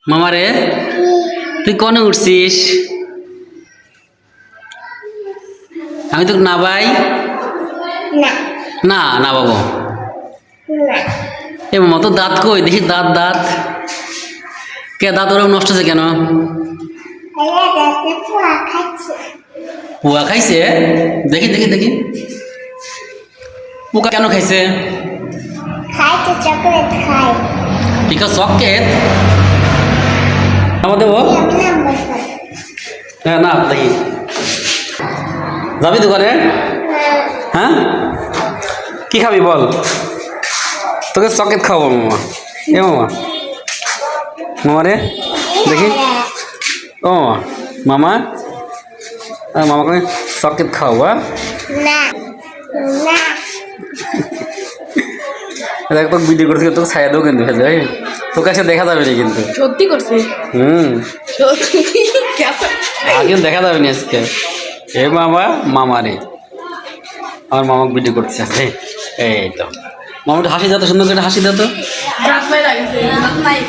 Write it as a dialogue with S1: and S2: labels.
S1: মামা রে তুই কনে উঠছিস? আমি তো না ভাই
S2: না
S1: না না বাবু
S2: না
S1: এ মামা তো দাঁত কই দেখি দাঁত দাঁত কে দাঁত ওরকম নষ্ট হচ্ছে কেন?
S2: আরে দাঁতে পোয়া খাচ্ছে
S1: পোকা খাইছে? দেখি দেখি দেখি পোকা কেন খাইছে?
S2: খাইছে চকলেট খায়
S1: ঠিক আছে চকলেট আমার দেবো
S2: আমি নাম বলবো
S1: হ্যাঁ না দেখি যাবি দোকানে? হ্যাঁ কি খাবি বল? তোকে চকলেট খাওয়াবো মামা। এ মামা মামা রে দেখি ও মামা মামা মামাকে চকলেট খাওয়াবো হ্যাঁ?
S2: না না
S1: দেখ তোকে ভিডিও করতে তোকে ছায়া দেবো কিন্তু ফেলে তোকে এসে দেখা যাবে না কিন্তু
S3: সত্যি করছে সত্যি
S1: আগে দেখা যাবে না আজকে এ মামা মামা রে আমার মামাকে ভিডিও করতে আছে এই তো মামাটা হাসি দাও তো সুন্দর করে হাসি দাও তো
S3: রাত নাই